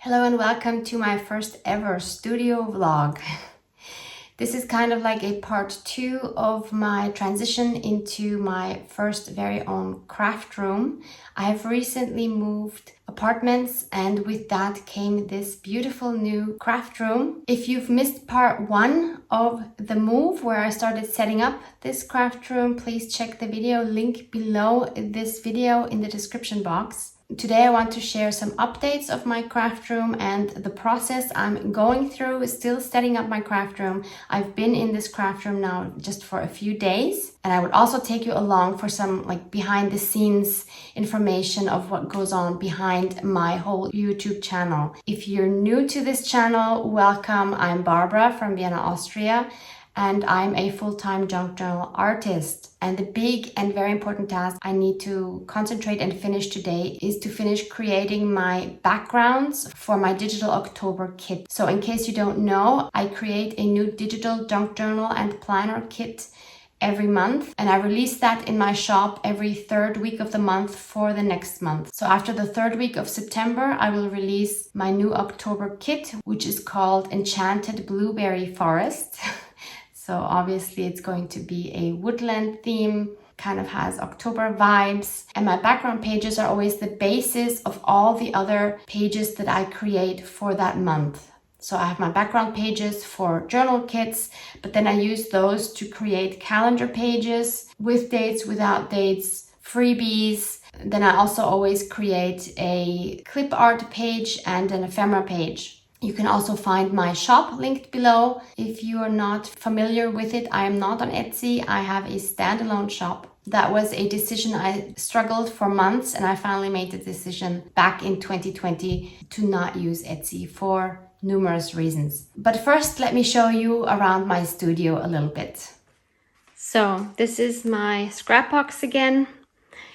Hello and welcome to my first ever studio vlog. This is kind of like a part 2 of my transition into my first very own craft room. I have recently moved apartments and with that came this beautiful new craft room. If you've missed part 1 of the move where I started setting up this craft room, please check the video link below this video in the description box. Today I want to share some updates of my craft room and the process I'm going through still setting up my craft room. I've been in this craft room now just for a few days, and I would also take you along for some behind the scenes information of what goes on behind my whole YouTube channel. If you're new to this channel, welcome. I'm Barbara from Vienna, Austria, and I'm a full-time junk journal artist. And the big and very important task I need to concentrate and finish today is to finish creating my backgrounds for my digital October kit. So in case you don't know, I create a new digital junk journal and planner kit every month, and I release that in my shop every third week of the month for the next month. So after the third week of September, I will release my new October kit, which is called Enchanted Blueberry Forest. So obviously it's going to be a woodland theme, kind of has October vibes. And my background pages are always the basis of all the other pages that I create for that month. So I have my background pages for journal kits, but then I use those to create calendar pages with dates, without dates, freebies. Then I also always create a clip art page and an ephemera page. You can also find my shop linked below. If you are not familiar with it, I am not on Etsy. I have a standalone shop. That was a decision I struggled for months, and I finally made the decision back in 2020 to not use Etsy for numerous reasons. But first, let me show you around my studio a little bit. So this is my scrap box again.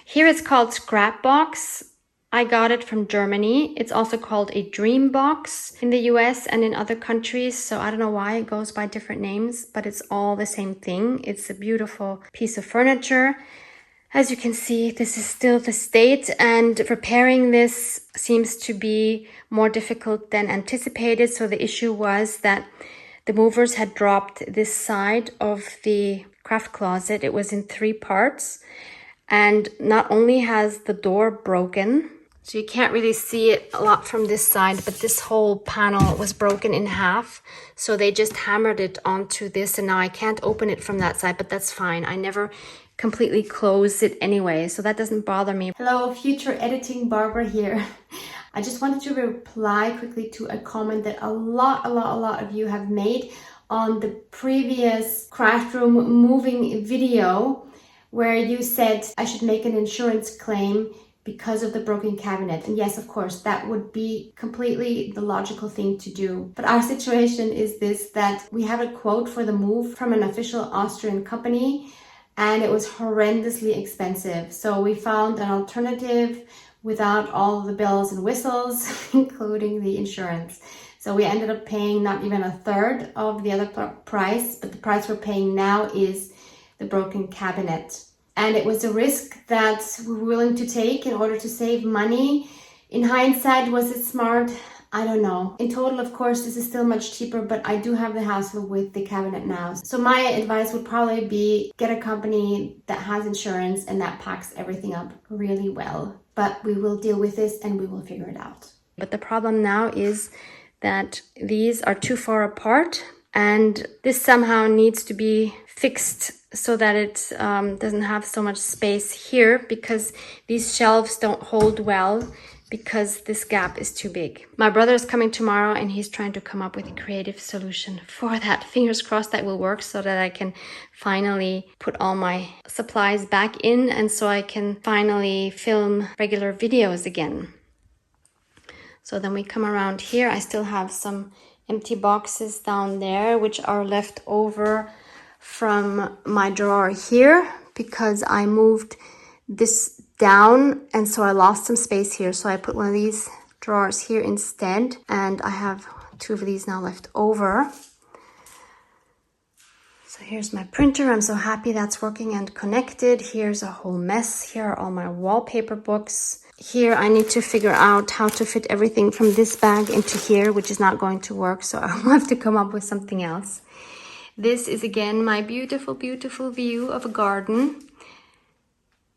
Here it's called Scrap Box. I got it from Germany. It's also called a dream box in the US and in other countries. So I don't know why it goes by different names, but it's all the same thing. It's a beautiful piece of furniture. As you can see, this is still the state, and repairing this seems to be more difficult than anticipated. So the issue was that the movers had dropped this side of the craft closet. It was in 3 parts. And not only has the door broken, so you can't really see it a lot from this side, but this whole panel was broken in half. So they just hammered it onto this, and now I can't open it from that side, but that's fine. I never completely closed it anyway, so that doesn't bother me. Hello, future editing Barbara here. I just wanted to reply quickly to a comment that a lot of you have made on the previous craft room moving video, where you said I should make an insurance claim because of the broken cabinet. And yes, of course, that would be completely the logical thing to do. But our situation is this, that we have a quote for the move from an official Austrian company, and it was horrendously expensive. So we found an alternative without all the bells and whistles, including the insurance. So we ended up paying not even a third of the other price, but the price we're paying now is the broken cabinet. And it was a risk that we were willing to take in order to save money. In hindsight, was it smart? I don't know. In total, of course, this is still much cheaper, but I do have the hassle with the cabinet now. So my advice would probably be get a company that has insurance and that packs everything up really well. But we will deal with this and we will figure it out. But the problem now is that these are too far apart, and this somehow needs to be fixed so that it doesn't have so much space here, because these shelves don't hold well because this gap is too big. My brother is coming tomorrow and he's trying to come up with a creative solution for that. Fingers crossed that will work so that I can finally put all my supplies back in, and so I can finally film regular videos again. So then we come around here. I still have some empty boxes down there which are left over from my drawer here, because I moved this down and so I lost some space here. So I put one of these drawers here instead, and I have 2 of these now left over. So here's my printer. I'm so happy that's working and connected. Here's a whole mess. Here are all my wallpaper books. Here I need to figure out how to fit everything from this bag into here, which is not going to work. So I'll have to come up with something else. This is again my beautiful, beautiful view of a garden.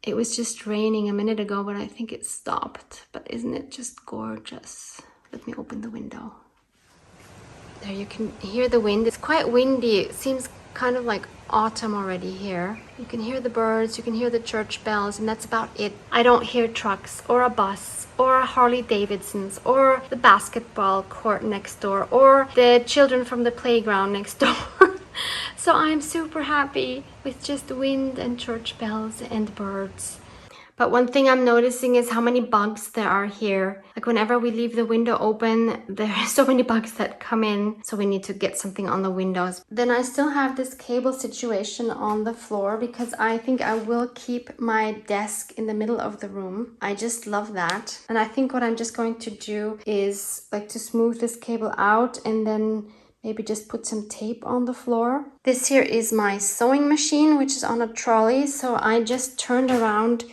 It was just raining a minute ago, but I think it stopped. But isn't it just gorgeous? Let me open the window. There you can hear the wind. It's quite windy. It seems kind of like autumn already here. You can hear the birds, you can hear the church bells, and that's about it. I don't hear trucks or a bus or a Harley Davidsons or the basketball court next door or the children from the playground next door. So I'm super happy with just wind and church bells and birds. But one thing I'm noticing is how many bugs there are here. Like whenever we leave the window open, there are so many bugs that come in. So we need to get something on the windows. Then I still have this cable situation on the floor because I think I will keep my desk in the middle of the room. I just love that. And I think what I'm just going to do is like to smooth this cable out and then maybe just put some tape on the floor. This here is my sewing machine, which is on a trolley. So I just turned around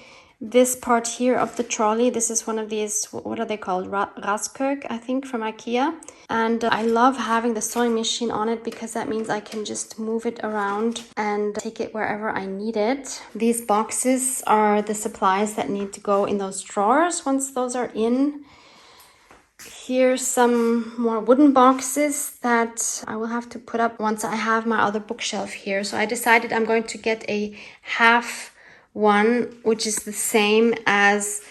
this part here of the trolley. This is one of these, what are they called? Raskök, I think, from IKEA. And I love having the sewing machine on it because that means I can just move it around and take it wherever I need it. These boxes are the supplies that need to go in those drawers once those are in. Here's some more wooden boxes that I will have to put up once I have my other bookshelf here. So I decided I'm going to get a half one, which is the same as,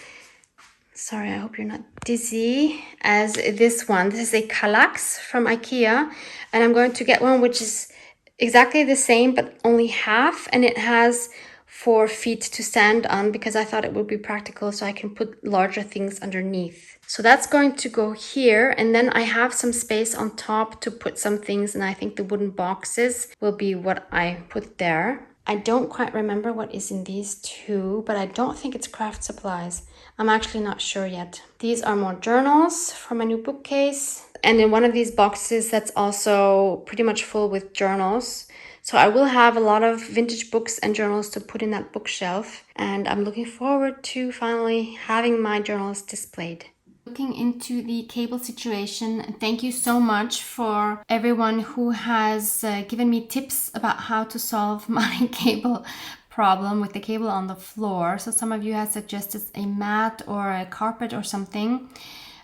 sorry, I hope you're not dizzy, as this one. This is a Kallax from IKEA, and I'm going to get one which is exactly the same but only half, and it has 4 feet to stand on because I thought it would be practical so I can put larger things underneath. So that's going to go here, and then I have some space on top to put some things, and I think the wooden boxes will be what I put there. I don't quite remember what is in these two, but I don't think it's craft supplies. I'm actually not sure yet. These are more journals for my new bookcase. And in one of these boxes that's also pretty much full with journals. So I will have a lot of vintage books and journals to put in that bookshelf. And I'm looking forward to finally having my journals displayed. Looking into the cable situation, thank you so much for everyone who has given me tips about how to solve my cable problem with the cable on the floor. So some of you have suggested a mat or a carpet or something,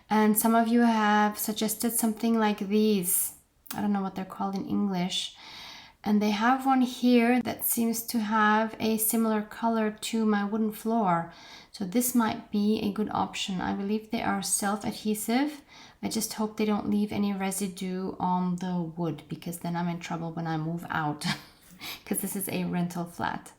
and some of you have suggested something like these. I don't know what they're called in English. And they have one here that seems to have a similar color to my wooden floor. So this might be a good option. I believe they are self-adhesive. I just hope they don't leave any residue on the wood, because then I'm in trouble when I move out because this is a rental flat.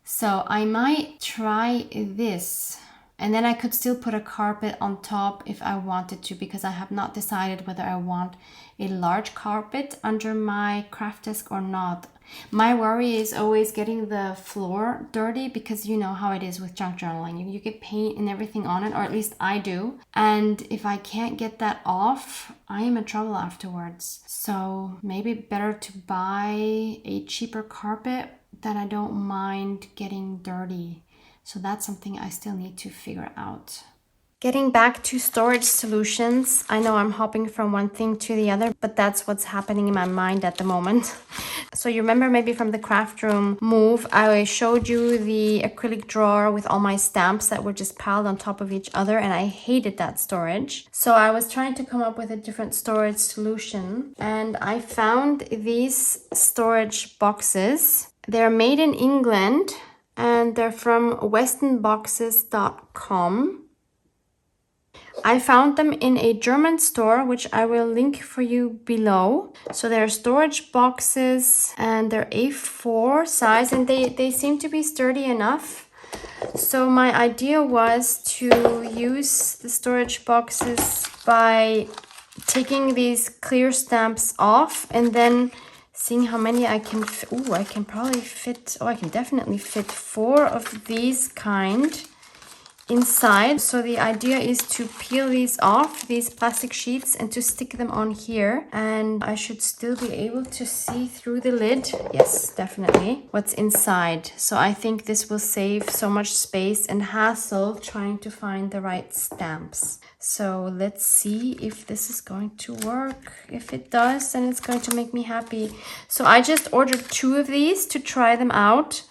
So I might try this. And then I could still put a carpet on top if I wanted to, because I have not decided whether I want a large carpet under my craft desk or not. My worry is always getting the floor dirty, because you know how it is with junk journaling. You get paint and everything on it, or at least I do. And if I can't get that off, I am in trouble afterwards. So maybe better to buy a cheaper carpet that I don't mind getting dirty. So that's something I still need to figure out. Getting back to storage solutions, I know I'm hopping from one thing to the other, but that's what's happening in my mind at the moment. So you remember maybe from the craft room move, I showed you the acrylic drawer with all my stamps that were just piled on top of each other, and I hated that storage. So I was trying to come up with a different storage solution, and I found these storage boxes. They're made in England, and they're from westonboxes.com. I found them in a German store, which I will link for you below. So they're storage boxes, and they're A4 size, and they seem to be sturdy enough. So my idea was to use the storage boxes by taking these clear stamps off and then seeing how many I can fit. Oh, I can probably fit, I can definitely fit 4 of these kind inside. So the idea is to peel these off, these plastic sheets, and to stick them on here. And I should still be able to see through the lid. Yes, definitely. What's inside. So I think this will save so much space and hassle trying to find the right stamps. So let's see if this is going to work. If it does, then it's going to make me happy. So I just ordered 2 of these to try them out.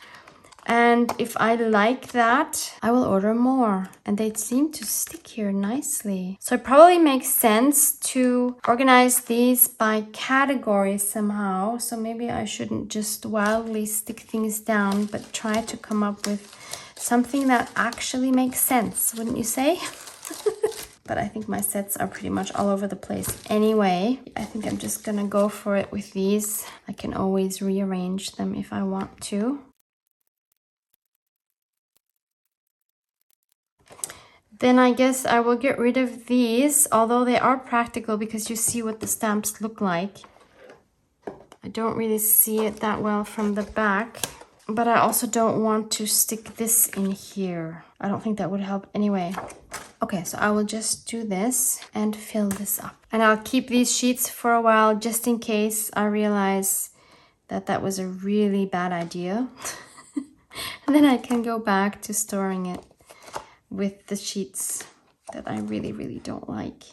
And if I like that, I will order more. And they seem to stick here nicely. So it probably makes sense to organize these by category somehow. So maybe I shouldn't just wildly stick things down, but try to come up with something that actually makes sense, wouldn't you say? But I think my sets are pretty much all over the place anyway. I think I'm just gonna go for it with these. I can always rearrange them if I want to. Then I guess I will get rid of these, although they are practical because you see what the stamps look like. I don't really see it that well from the back, but I also don't want to stick this in here. I don't think that would help anyway. Okay, so I will just do this and fill this up. And I'll keep these sheets for a while just in case I realize that that was a really bad idea. And then I can go back to storing it with the sheets that I really, really don't like.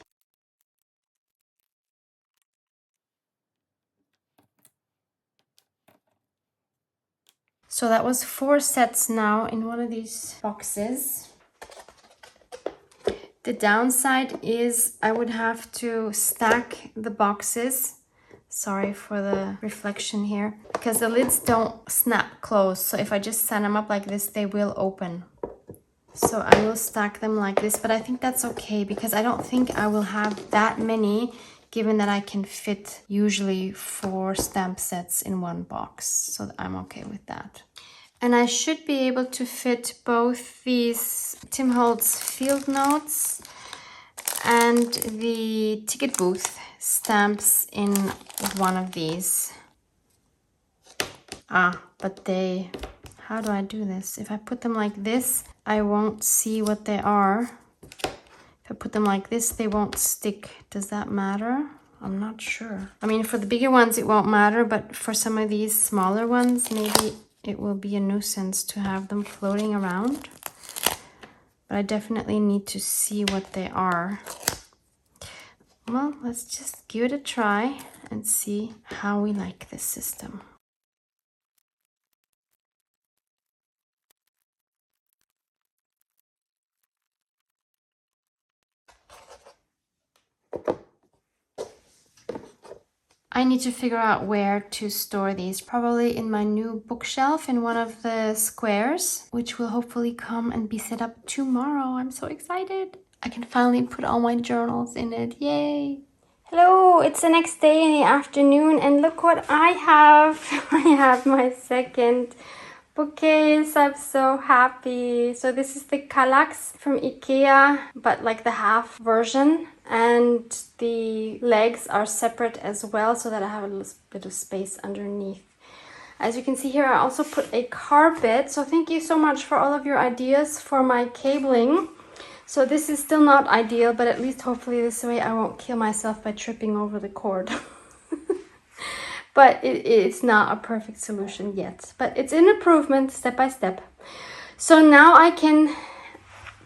So that was 4 sets now in one of these boxes. The downside is I would have to stack the boxes. Sorry for the reflection here. Because the lids don't snap closed. So if I just set them up like this, they will open. So I will stack them like this. But I think that's okay because I don't think I will have that many, given that I can fit usually 4 stamp sets in one box. So I'm okay with that. And I should be able to fit both these Tim Holtz field notes and the ticket booth stamps in one of these. But they, how do I do this? If I put them like this, I won't see what they are. If I put them like this, they won't stick. Does that matter? I'm not sure. I mean, for the bigger ones, it won't matter, but for some of these smaller ones, maybe it will be a nuisance to have them floating around. But I definitely need to see what they are. Well, let's just give it a try and see how we like this system. I need to figure out where to store these. Probably in my new bookshelf in one of the squares, which will hopefully come and be set up tomorrow. I'm so excited. I can finally put all my journals in it. Yay! Hello, it's the next day in the afternoon and look what I have. I have my second bookcase. I'm so happy. So this is the Kallax from IKEA, but like the half version. And the legs are separate as well so that I have a little bit of space underneath. As you can see here, I also put a carpet. So thank you so much for all of your ideas for my cabling. So this is still not ideal, but at least hopefully this way I won't kill myself by tripping over the cord. But it's not a perfect solution yet. But it's an improvement step by step. So now I can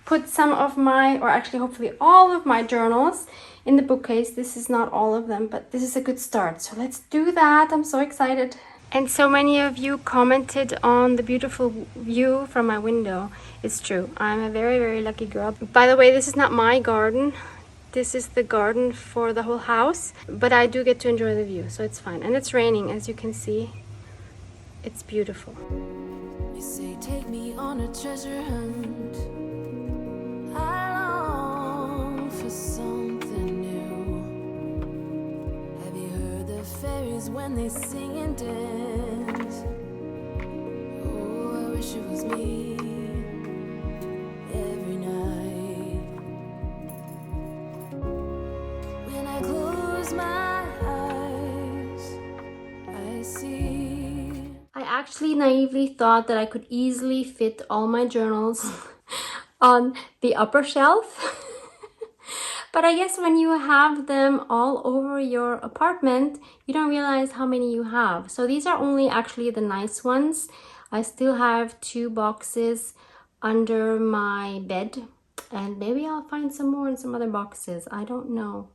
put some of my, or actually hopefully all of my journals in the bookcase. This is not all of them, but this is a good start. So let's do that. I'm so excited. And so many of you commented on the beautiful view from my window. It's true. I'm a very, very lucky girl. By the way, this is not my garden. This is the garden for the whole house, but I do get to enjoy the view, so it's fine. And it's raining, as you can see. It's beautiful. You say take me on a treasure hunt. I long for something new. Have you heard the fairies when they sing and dance? Oh, I wish it was me every night. When I close my eyes, I see. I actually naively thought that I could easily fit all my journals on the upper shelf. But I guess when you have them all over your apartment, you don't realize how many you have. So these are only actually the nice ones. I still have 2 boxes under my bed, and maybe I'll find some more in some other boxes. I don't know.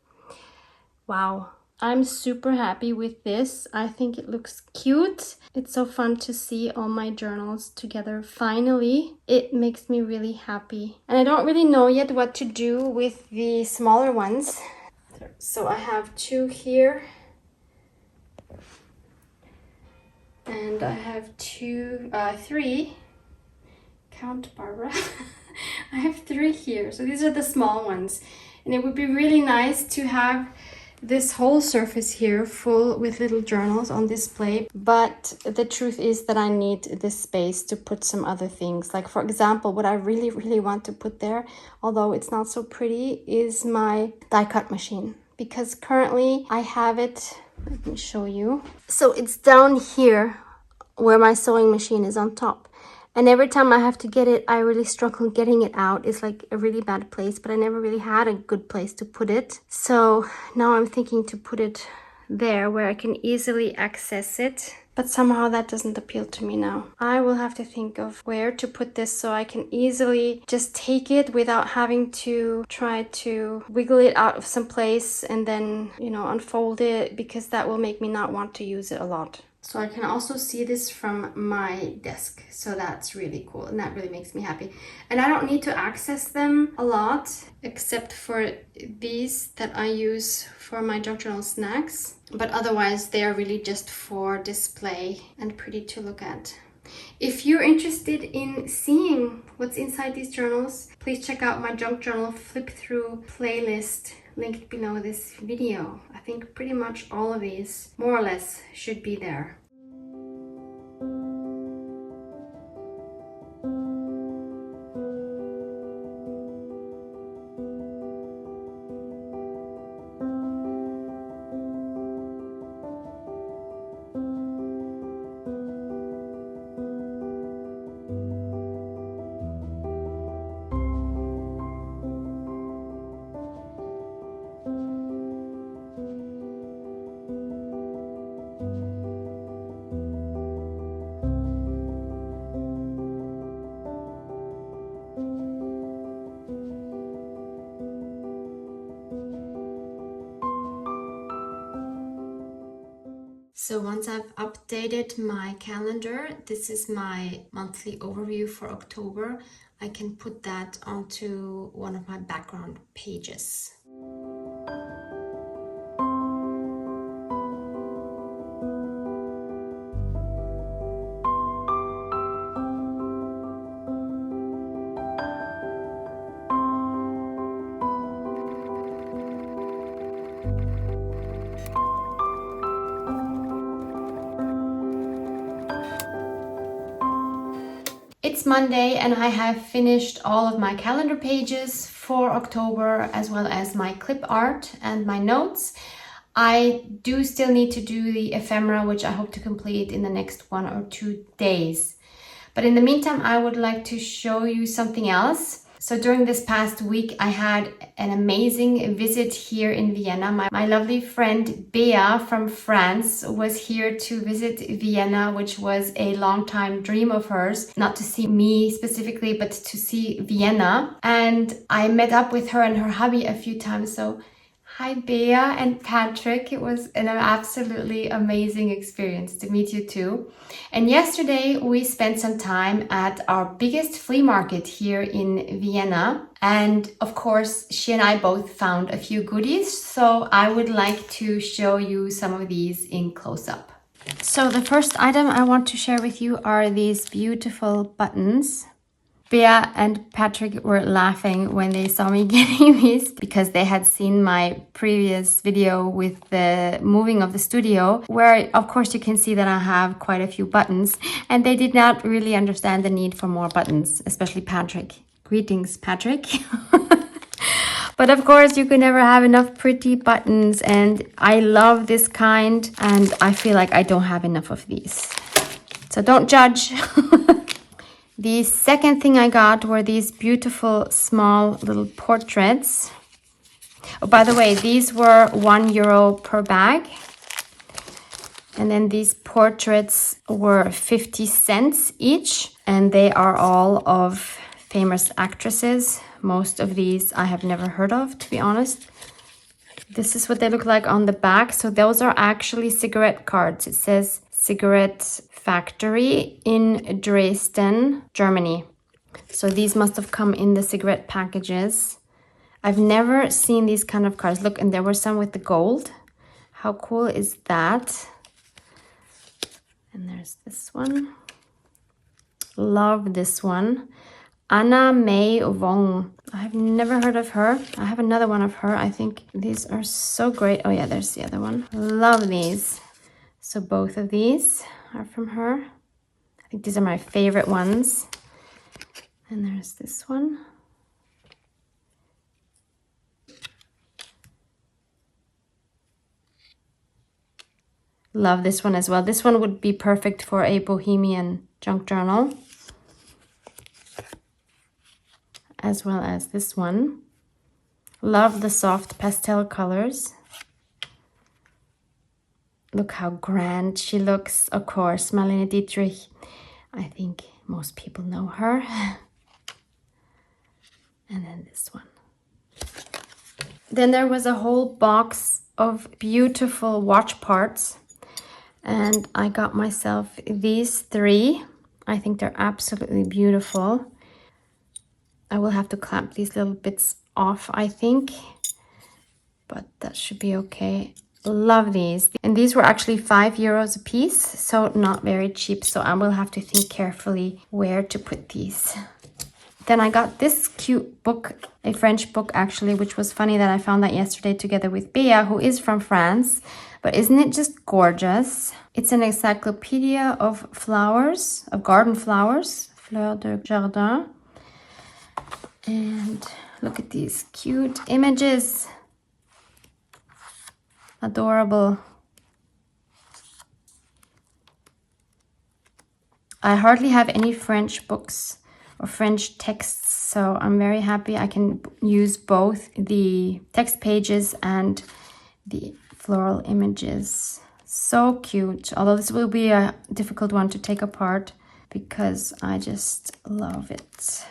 Wow. I'm super happy with this. I think it looks cute. It's so fun to see all my journals together finally. It makes me really happy. And I don't really know yet what to do with the smaller ones. So I have 2 here. And I have 3. Count, Barbara. I have 3 here. So these are the small ones. And it would be really nice to have this whole surface here full with little journals on display, but the truth is that I need this space to put some other things. Like, for example, what I really want to put there, although it's not so pretty, is my die cut machine, because currently I have it, let me show you. So it's down here where my sewing machine is on top. And every time I have to get it, I really struggle getting it out. It's like a really bad place, but I never really had a good place to put it. So now I'm thinking to put it there where I can easily access it. But somehow that doesn't appeal to me now. I will have to think of where to put this so I can easily just take it without having to try to wiggle it out of some place and then, you know, unfold it, because that will make me not want to use it a lot. So I can also see this from my desk. So that's really cool, and that really makes me happy. And I don't need to access them a lot, except for these that I use for my doctoral snacks. But otherwise, they are really just for display and pretty to look at. If you're interested in seeing what's inside these journals, please check out my junk journal flip through playlist linked below this video. I think pretty much all of these, more or less, should be there. So once I've updated my calendar, this is my monthly overview for October. I can put that onto one of my background pages. It's Monday and I have finished all of my calendar pages for October, as well as my clip art and my notes. I do still need to do the ephemera, which I hope to complete in the next 1 or 2 days. But in the meantime, I would like to show you something else. So during this past week, I had an amazing visit here in Vienna. My lovely friend Bea from France was here to visit Vienna, which was a long time dream of hers. Not to see me specifically, but to see Vienna. And I met up with her and her hubby a few times. So hi Bea and Patrick, it was an absolutely amazing experience to meet you too. And yesterday we spent some time at our biggest flea market here in Vienna. And of course, she and I both found a few goodies. So I would like to show you some of these in close-up. So the first item I want to share with you are these beautiful buttons. Bea and Patrick were laughing when they saw me getting these because they had seen my previous video with the moving of the studio, where of course you can see that I have quite a few buttons, and they did not really understand the need for more buttons, especially Patrick. Greetings, Patrick. But of course you can never have enough pretty buttons, and I love this kind, and I feel like I don't have enough of these. So don't judge. The second thing I got were these beautiful small little portraits. Oh, by the way, these were €1 per bag. And then these portraits were 50 cents each. And they are all of famous actresses. Most of these I have never heard of, to be honest. This is what they look like on the back. So those are actually cigarette cards. It says Cigarette Factory in Dresden, Germany. So these must have come in the cigarette packages. I've never seen these kind of cards. Look, and there were some with the gold. How cool is that? And there's this one. Love this one. Anna May Wong. I've never heard of her. I have another one of her. I think these are so great. Oh yeah, there's the other one. Love these. So both of these are from her. I think these are my favorite ones. And there's this one. Love this one as well. This one would be perfect for a bohemian junk journal. As well as this one. Love the soft pastel colors. Look how grand she looks. Of course, Marlene Dietrich. I think most people know her. And then this one. Then there was a whole box of beautiful watch parts. And I got myself these 3. I think they're absolutely beautiful. I will have to clamp these little bits off, I think. But that should be okay. Love these. And these were actually €5 a piece, so not very cheap. So I will have to think carefully where to put these. Then I got this cute book, a French book actually, which was funny that I found that yesterday together with Bea, who is from France. But isn't it just gorgeous? It's an encyclopedia of flowers, of garden flowers, fleurs de jardin. And look at these cute images. Adorable. I hardly have any French books or French texts, so I'm very happy I can use both the text pages and the floral images. So cute. Although this will be a difficult one to take apart because I just love it.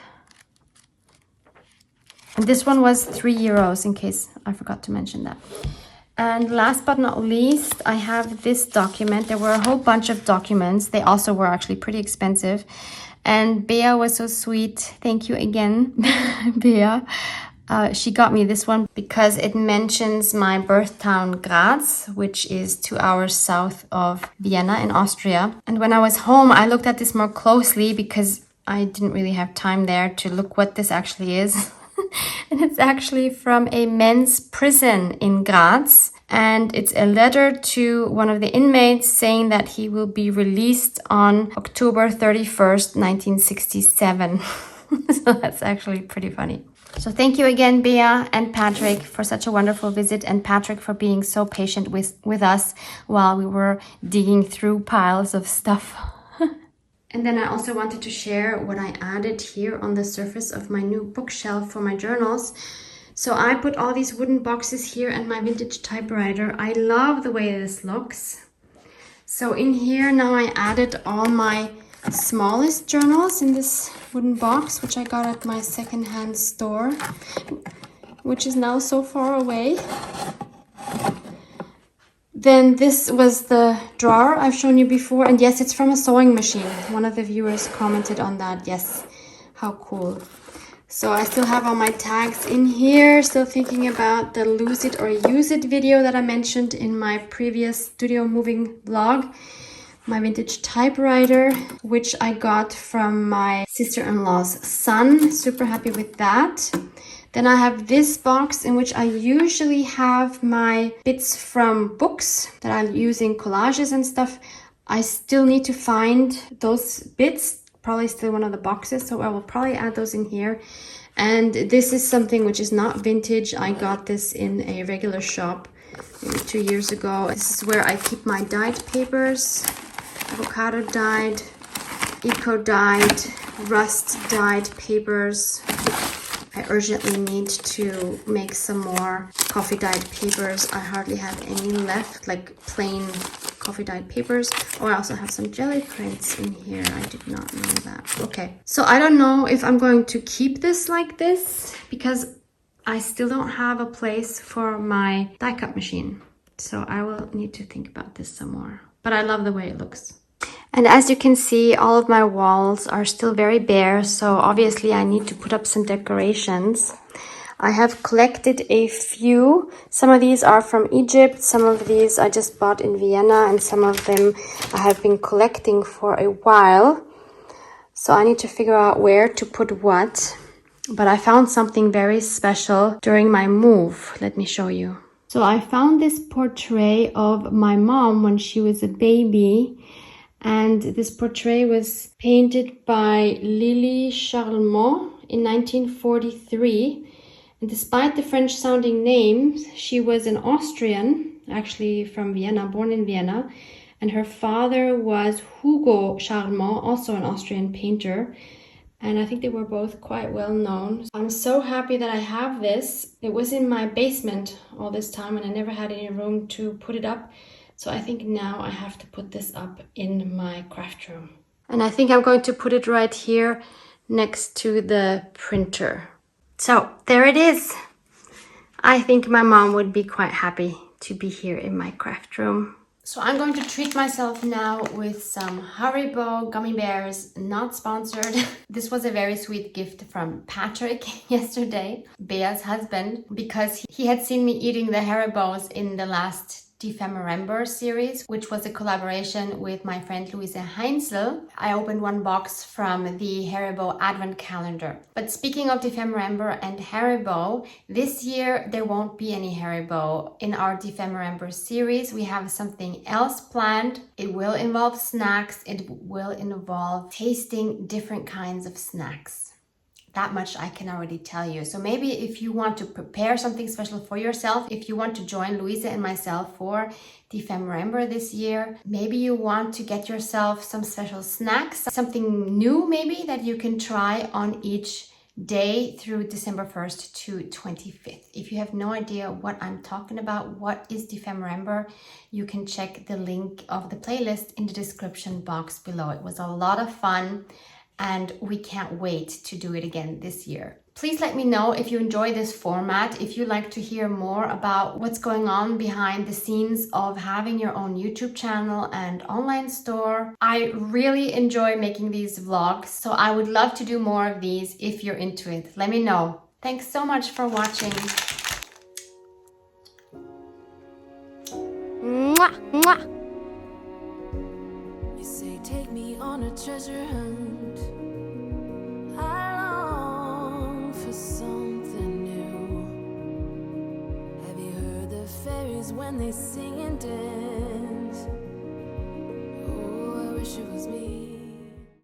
And this one was €3, in case I forgot to mention that. And last but not least, I have this document. There were a whole bunch of documents. They also were actually pretty expensive. And Bea was so sweet. Thank you again, Bea. She got me this one because it mentions my birth town Graz, which is 2 hours south of Vienna in Austria. And when I was home, I looked at this more closely because I didn't really have time there to look what this actually is. And it's actually from a men's prison in Graz. And it's a letter to one of the inmates saying that he will be released on October 31st, 1967. So that's actually pretty funny. So thank you again, Bea and Patrick, for such a wonderful visit, and Patrick for being so patient with us while we were digging through piles of stuff. And then I also wanted to share what I added here on the surface of my new bookshelf for my journals. So I put all these wooden boxes here and my vintage typewriter. I love the way this looks. So in here now I added all my smallest journals in this wooden box, which I got at my secondhand store, which is now so far away. Then this was the drawer I've shown you before. And yes, it's from a sewing machine. One of the viewers commented on that. Yes, how cool. So I still have all my tags in here. Still thinking about the lose it or use it video that I mentioned in my previous studio moving vlog. My vintage typewriter, which I got from my sister-in-law's son. Super happy with that. Then I have this box in which I usually have my bits from books that I use in collages and stuff. I still need to find those bits, probably still one of the boxes, so I will probably add those in here. And this is something which is not vintage. I got this in a regular shop maybe 2 years ago. This is where I keep my dyed papers, avocado dyed, eco dyed, rust-dyed papers. I urgently need to make some more coffee dyed papers. I hardly have any left, like plain coffee dyed papers. Oh, I also have some jelly prints in here. I did not know that. Okay, so I don't know if I'm going to keep this like this because I still don't have a place for my die cut machine. So I will need to think about this some more. But I love the way it looks. And as you can see, all of my walls are still very bare, so obviously I need to put up some decorations. I have collected a few. Some of these are from Egypt, some of these I just bought in Vienna, and some of them I have been collecting for a while. So I need to figure out where to put what. But I found something very special during my move. Let me show you. So I found this portrait of my mom when she was a baby. And this portrait was painted by Lily Charlemont in 1943. And despite the French-sounding name, she was an Austrian, actually from Vienna, born in Vienna. And her father was Hugo Charlemont, also an Austrian painter. And I think they were both quite well known. I'm so happy that I have this. It was in my basement all this time and I never had any room to put it up. So I think now I have to put this up in my craft room. And I think I'm going to put it right here next to the printer. So there it is. I think my mom would be quite happy to be here in my craft room. So I'm going to treat myself now with some Haribo gummy bears, not sponsored. This was a very sweet gift from Patrick yesterday, Bea's husband, because he had seen me eating the Haribos in the last Defemember series, which was a collaboration with my friend Louise Heinzel. I opened one box from the Haribo Advent Calendar. But speaking of Defemember and Haribo, this year there won't be any Haribo in our Defemember series. We have something else planned. It will involve snacks. It will involve tasting different kinds of snacks. That much I can already tell you. So maybe if you want to prepare something special for yourself, if you want to join Louisa and myself for Defemember this year, maybe you want to get yourself some special snacks, something new maybe that you can try on each day through December 1st to 25th. If you have no idea what I'm talking about, what is Defemember, you can check the link of the playlist in the description box below. It was a lot of fun. And we can't wait to do it again this year. Please let me know if you enjoy this format, if you'd like to hear more about what's going on behind the scenes of having your own YouTube channel and online store. I really enjoy making these vlogs, so I would love to do more of these if you're into it. Let me know. Thanks so much for watching. Mwah, mwah. You say take me on a treasure hunt. I long for something new. Have you heard the fairies when they sing and dance? Oh, I wish it was me.